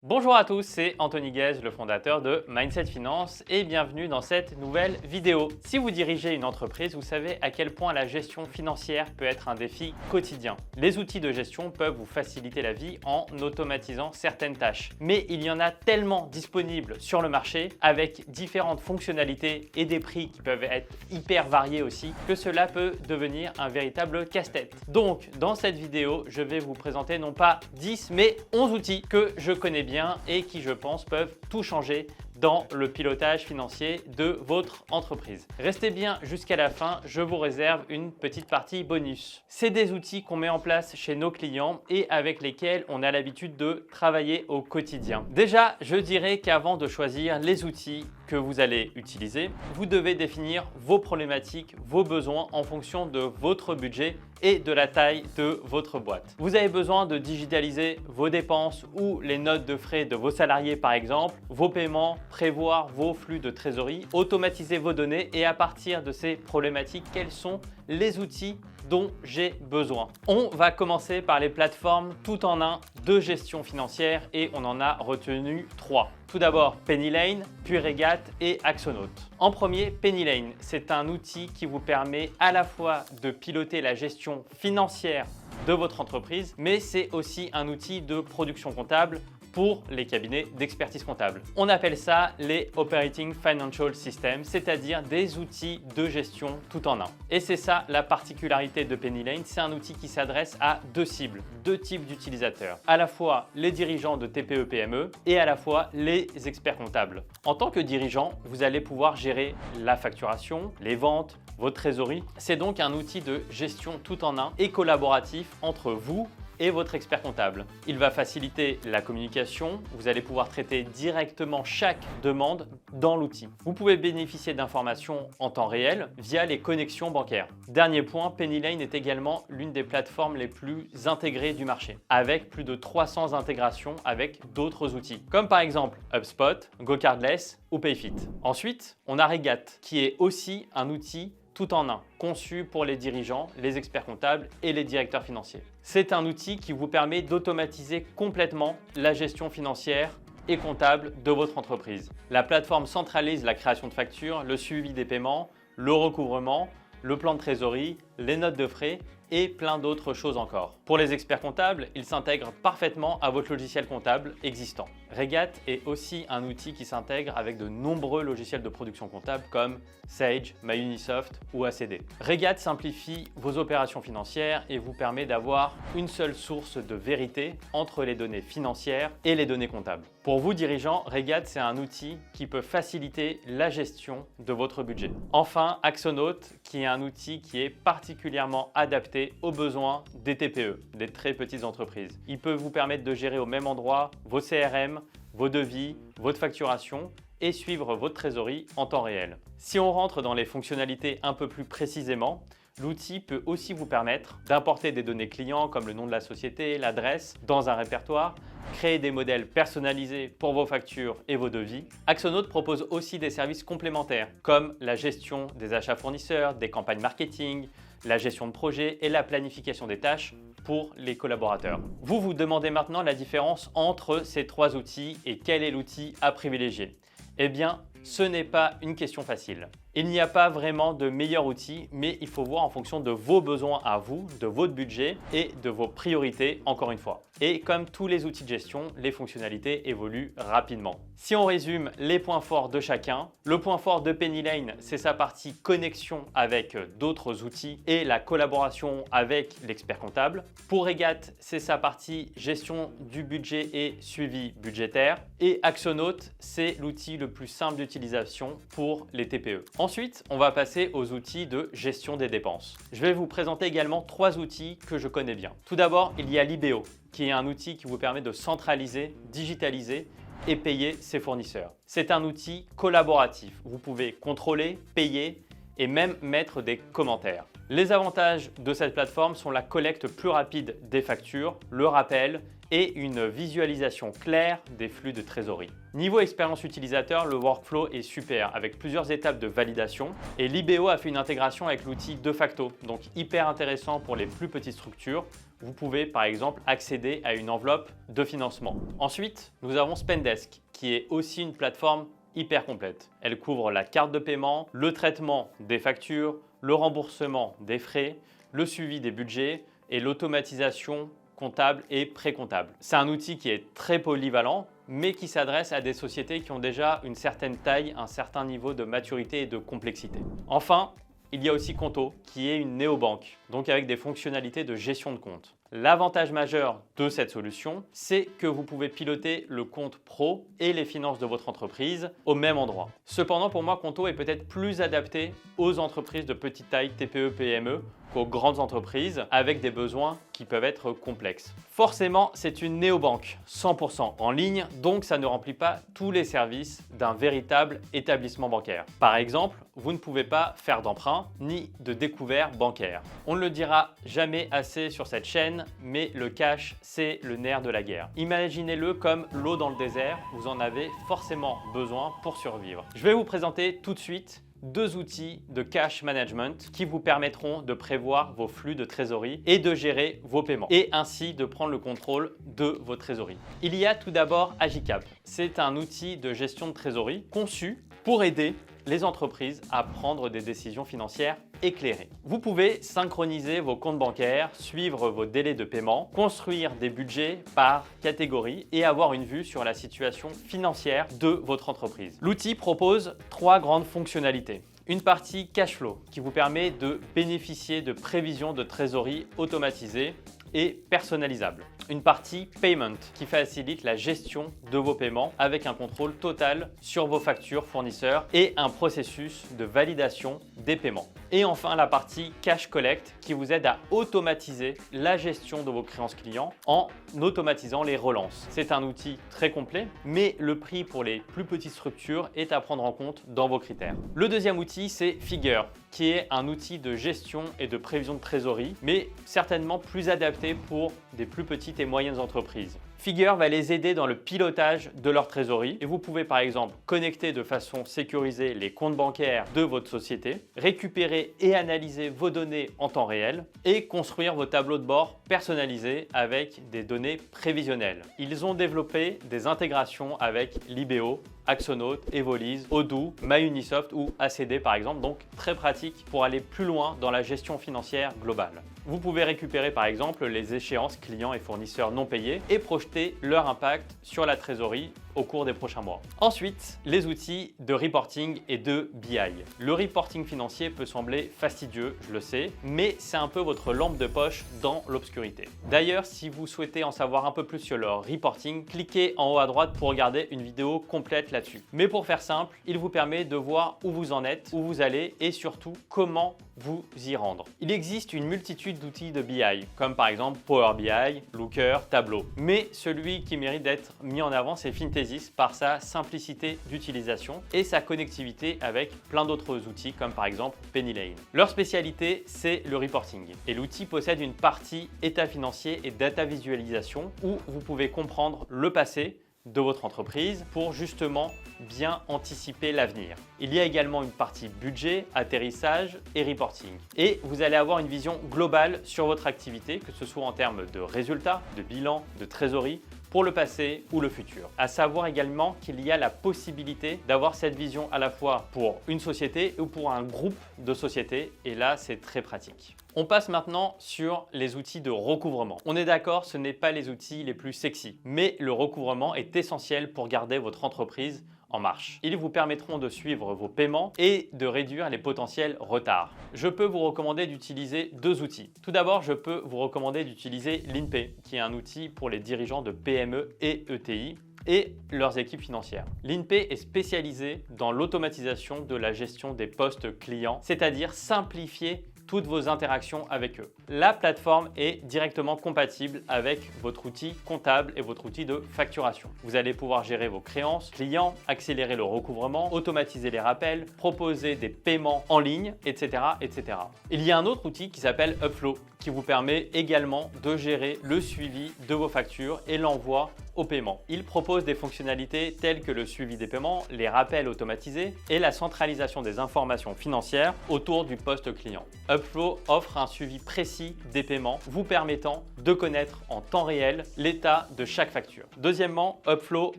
Bonjour à tous, c'est Anthony Guez, le fondateur de Mindset Finance et bienvenue dans cette nouvelle vidéo. Si vous dirigez une entreprise, vous savez à quel point la gestion financière peut être un défi quotidien. Les outils de gestion peuvent vous faciliter la vie en automatisant certaines tâches. Mais il y en a tellement disponibles sur le marché avec différentes fonctionnalités et des prix qui peuvent être hyper variés aussi que cela peut devenir un véritable casse-tête. Donc dans cette vidéo, je vais vous présenter non pas 10 mais 11 outils que je connais bien et qui, je pense, peuvent tout changer dans le pilotage financier de votre entreprise. Restez bien jusqu'à la fin, je vous réserve une petite partie bonus. C'est des outils qu'on met en place chez nos clients et avec lesquels on a l'habitude de travailler au quotidien. Déjà, je dirais qu'avant de choisir les outils que vous allez utiliser, vous devez définir vos problématiques, vos besoins en fonction de votre budget et de la taille de votre boîte. Vous avez besoin de digitaliser vos dépenses ou les notes de frais de vos salariés par exemple, vos paiements, prévoir vos flux de trésorerie, automatiser vos données et à partir de ces problématiques, quels sont les outils dont j'ai besoin. On va commencer par les plateformes tout en un de gestion financière et on en a retenu 3. Tout d'abord PennyLane, puis Regat et Axonote. En premier, PennyLane, c'est un outil qui vous permet à la fois de piloter la gestion financière de votre entreprise, mais c'est aussi un outil de production comptable pour les cabinets d'expertise comptable. On appelle ça les Operating Financial Systems, c'est-à-dire des outils de gestion tout en un. Et c'est ça la particularité de PennyLane, c'est un outil qui s'adresse à deux cibles, deux types d'utilisateurs, à la fois les dirigeants de TPE-PME et à la fois les experts comptables. En tant que dirigeant, vous allez pouvoir gérer la facturation, les ventes, votre trésorerie. C'est donc un outil de gestion tout en un et collaboratif entre vous et votre expert comptable. Il va faciliter la communication, vous allez pouvoir traiter directement chaque demande dans l'outil. Vous pouvez bénéficier d'informations en temps réel via les connexions bancaires. Dernier point, PennyLane est également l'une des plateformes les plus intégrées du marché, avec plus de 300 intégrations avec d'autres outils, comme par exemple HubSpot, GoCardless ou Payfit. Ensuite, on a Regat, qui est aussi un outil tout en un, conçu pour les dirigeants, les experts comptables et les directeurs financiers. C'est un outil qui vous permet d'automatiser complètement la gestion financière et comptable de votre entreprise. La plateforme centralise la création de factures, le suivi des paiements, le recouvrement, le plan de trésorerie, les notes de frais et plein d'autres choses encore. Pour les experts comptables, il s'intègre parfaitement à votre logiciel comptable existant. Regat est aussi un outil qui s'intègre avec de nombreux logiciels de production comptable comme Sage, MyUnisoft ou ACD. Regat simplifie vos opérations financières et vous permet d'avoir une seule source de vérité entre les données financières et les données comptables. Pour vous dirigeants, Regat c'est un outil qui peut faciliter la gestion de votre budget. Enfin, Axonote qui est un outil qui est particulièrement adapté aux besoins des TPE, des très petites entreprises. Il peut vous permettre de gérer au même endroit vos CRM, vos devis, votre facturation et suivre votre trésorerie en temps réel. Si on rentre dans les fonctionnalités un peu plus précisément, l'outil peut aussi vous permettre d'importer des données clients comme le nom de la société, l'adresse, dans un répertoire, créer des modèles personnalisés pour vos factures et vos devis. Axonote propose aussi des services complémentaires comme la gestion des achats fournisseurs, des campagnes marketing, la gestion de projet et la planification des tâches pour les collaborateurs. Vous vous demandez maintenant la différence entre ces trois outils et quel est l'outil à privilégier. Eh bien, ce n'est pas une question facile. Il n'y a pas vraiment de meilleur outil, mais il faut voir en fonction de vos besoins à vous, de votre budget et de vos priorités, encore une fois. Et comme tous les outils de gestion, les fonctionnalités évoluent rapidement. Si on résume les points forts de chacun, le point fort de PennyLane, c'est sa partie connexion avec d'autres outils et la collaboration avec l'expert comptable. Pour Regat, c'est sa partie gestion du budget et suivi budgétaire. Et Axonote, c'est l'outil le plus simple d'utilisation pour les TPE. Ensuite, on va passer aux outils de gestion des dépenses. Je vais vous présenter également 3 outils que je connais bien. Tout d'abord, il y a Libéo, qui est un outil qui vous permet de centraliser, digitaliser et payer ses fournisseurs. C'est un outil collaboratif. Vous pouvez contrôler, payer et même mettre des commentaires. Les avantages de cette plateforme sont la collecte plus rapide des factures, le rappel et une visualisation claire des flux de trésorerie. Niveau expérience utilisateur, le workflow est super avec plusieurs étapes de validation et Libéo a fait une intégration avec l'outil DeFacto, donc hyper intéressant pour les plus petites structures. Vous pouvez par exemple accéder à une enveloppe de financement. Ensuite, nous avons Spendesk qui est aussi une plateforme hyper complète. Elle couvre la carte de paiement, le traitement des factures, le remboursement des frais, le suivi des budgets et l'automatisation comptable et pré-comptable. C'est un outil qui est très polyvalent, mais qui s'adresse à des sociétés qui ont déjà une certaine taille, un certain niveau de maturité et de complexité. Enfin, il y a aussi Conto, qui est une néobanque, donc avec des fonctionnalités de gestion de compte. L'avantage majeur de cette solution, c'est que vous pouvez piloter le compte pro et les finances de votre entreprise au même endroit. Cependant, pour moi, Conto est peut-être plus adapté aux entreprises de petite taille, TPE, PME, qu'aux grandes entreprises avec des besoins qui peuvent être complexes. Forcément, c'est une néobanque 100% en ligne, donc ça ne remplit pas tous les services d'un véritable établissement bancaire. Par exemple, vous ne pouvez pas faire d'emprunt ni de découvert bancaire. On ne le dira jamais assez sur cette chaîne, mais le cash, c'est le nerf de la guerre. Imaginez-le comme l'eau dans le désert, vous en avez forcément besoin pour survivre. Je vais vous présenter tout de suite 2 outils de cash management qui vous permettront de prévoir vos flux de trésorerie et de gérer vos paiements et ainsi de prendre le contrôle de vos trésoreries. Il y a tout d'abord Agicap. C'est un outil de gestion de trésorerie conçu pour aider les entreprises à prendre des décisions financières éclairées. Vous pouvez synchroniser vos comptes bancaires, suivre vos délais de paiement, construire des budgets par catégorie et avoir une vue sur la situation financière de votre entreprise. L'outil propose 3 grandes fonctionnalités. Une partie cash flow qui vous permet de bénéficier de prévisions de trésorerie automatisées et personnalisables. Une partie payment qui facilite la gestion de vos paiements avec un contrôle total sur vos factures fournisseurs et un processus de validation des paiements. Et enfin la partie cash collect qui vous aide à automatiser la gestion de vos créances clients en automatisant les relances. C'est un outil très complet, mais le prix pour les plus petites structures est à prendre en compte dans vos critères. Le deuxième outil, c'est Figure, qui est un outil de gestion et de prévision de trésorerie, mais certainement plus adapté pour des plus petites et moyennes entreprises. Figure va les aider dans le pilotage de leur trésorerie et vous pouvez par exemple connecter de façon sécurisée les comptes bancaires de votre société, récupérer et analyser vos données en temps réel et construire vos tableaux de bord personnalisés avec des données prévisionnelles. Ils ont développé des intégrations avec Libéo, Axonote, Evolise, Odoo, MyUnisoft ou ACD par exemple, donc très pratique pour aller plus loin dans la gestion financière globale. Vous pouvez récupérer par exemple les échéances clients et fournisseurs non payés et projeter leur impact sur la trésorerie au cours des prochains mois. Ensuite, les outils de reporting et de BI. Le reporting financier peut sembler fastidieux, je le sais, mais c'est un peu votre lampe de poche dans l'obscurité. D'ailleurs, si vous souhaitez en savoir un peu plus sur le reporting, cliquez en haut à droite pour regarder une vidéo complète là-dessus. Mais pour faire simple, il vous permet de voir où vous en êtes, où vous allez et surtout comment vous y rendre. Il existe une multitude d'outils de BI, comme par exemple Power BI, Looker, Tableau. Mais celui qui mérite d'être mis en avant, c'est Fintesis par sa simplicité d'utilisation et sa connectivité avec plein d'autres outils, comme par exemple Pennylane. Leur spécialité, c'est le reporting. Et l'outil possède une partie état financier et data visualisation où vous pouvez comprendre le passé de votre entreprise pour justement bien anticiper l'avenir. Il y a également une partie budget, atterrissage et reporting. Et vous allez avoir une vision globale sur votre activité, que ce soit en termes de résultats, de bilan, de trésorerie, pour le passé ou le futur. À savoir également qu'il y a la possibilité d'avoir cette vision à la fois pour une société ou pour un groupe de sociétés et là c'est très pratique. On passe maintenant sur les outils de recouvrement. On est d'accord, ce n'est pas les outils les plus sexy, mais le recouvrement est essentiel pour garder votre entreprise en marche. Ils vous permettront de suivre vos paiements et de réduire les potentiels retards. Je peux vous recommander d'utiliser 2 outils. Tout d'abord, je peux vous recommander d'utiliser l'INPE, qui est un outil pour les dirigeants de PME et ETI et leurs équipes financières. L'INPE est spécialisé dans l'automatisation de la gestion des postes clients, c'est-à-dire simplifier toutes vos interactions avec eux. La plateforme est directement compatible avec votre outil comptable et votre outil de facturation. Vous allez pouvoir gérer vos créances clients, accélérer le recouvrement, automatiser les rappels, proposer des paiements en ligne, etc., etc. Il y a un autre outil qui s'appelle Upflow qui vous permet également de gérer le suivi de vos factures et l'envoi au paiement. Il propose des fonctionnalités telles que le suivi des paiements, les rappels automatisés et la centralisation des informations financières autour du poste client. Upflow offre un suivi précis des paiements, vous permettant de connaître en temps réel l'état de chaque facture. Deuxièmement, Upflow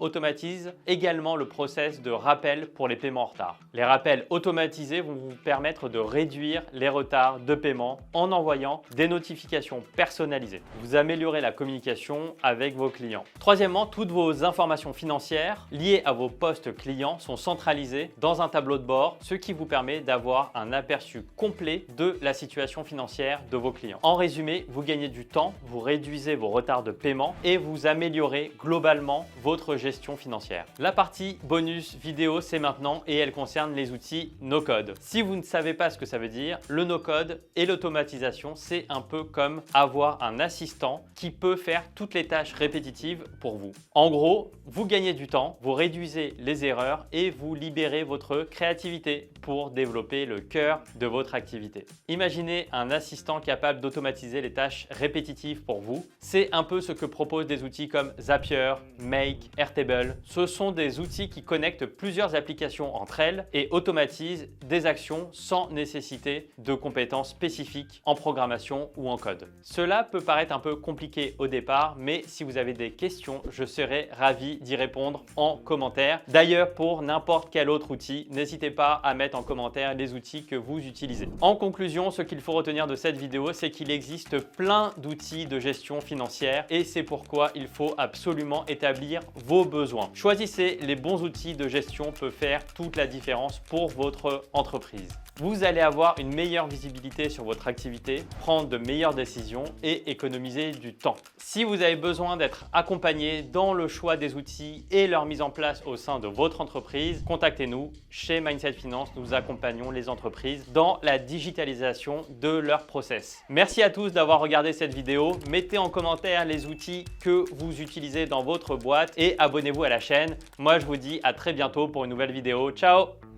automatise également le process de rappel pour les paiements en retard. Les rappels automatisés vont vous permettre de réduire les retards de paiement en envoyant des notifications personnalisées. Vous améliorez la communication avec vos clients. Troisièmement, toutes vos informations financières liées à vos postes clients sont centralisées dans un tableau de bord, ce qui vous permet d'avoir un aperçu complet de la situation financière de vos clients. En résumé, vous gagnez du temps, vous réduisez vos retards de paiement et vous améliorez globalement votre gestion financière. La partie bonus vidéo, c'est maintenant et elle concerne les outils no-code. Si vous ne savez pas ce que ça veut dire, le no-code et l'automatisation, c'est un peu comme avoir un assistant qui peut faire toutes les tâches répétitives pour vous. En gros, vous gagnez du temps, vous réduisez les erreurs et vous libérez votre créativité pour développer le cœur de votre activité. Imaginez un assistant capable d'automatiser les tâches répétitives pour vous. C'est un peu ce que proposent des outils comme Zapier, Make, Airtable. Ce sont des outils qui connectent plusieurs applications entre elles et automatisent des actions sans nécessiter de compétences spécifiques en programmation ou en code. Cela peut paraître un peu compliqué au départ, mais si vous avez des questions, je serai ravi d'y répondre en commentaire. D'ailleurs, pour n'importe quel autre outil, n'hésitez pas à mettre en commentaire les outils que vous utilisez. En conclusion, ce qu'il faut retenir de cette vidéo, c'est qu'il existe plein d'outils de gestion financière et c'est pourquoi il faut absolument établir vos besoins. Choisissez les bons outils de gestion peut faire toute la différence pour votre entreprise. Vous allez avoir une meilleure visibilité sur votre activité, prendre de meilleures décisions et économiser du temps. Si vous avez besoin d'être accompagné dans le choix des outils et leur mise en place au sein de votre entreprise, contactez-nous. Chez Mindset Finance, nous accompagnons les entreprises dans la digitalisation de leurs process. Merci à tous d'avoir regardé cette vidéo. Mettez en commentaire les outils que vous utilisez dans votre boîte et abonnez-vous à la chaîne. Moi, je vous dis à très bientôt pour une nouvelle vidéo. Ciao!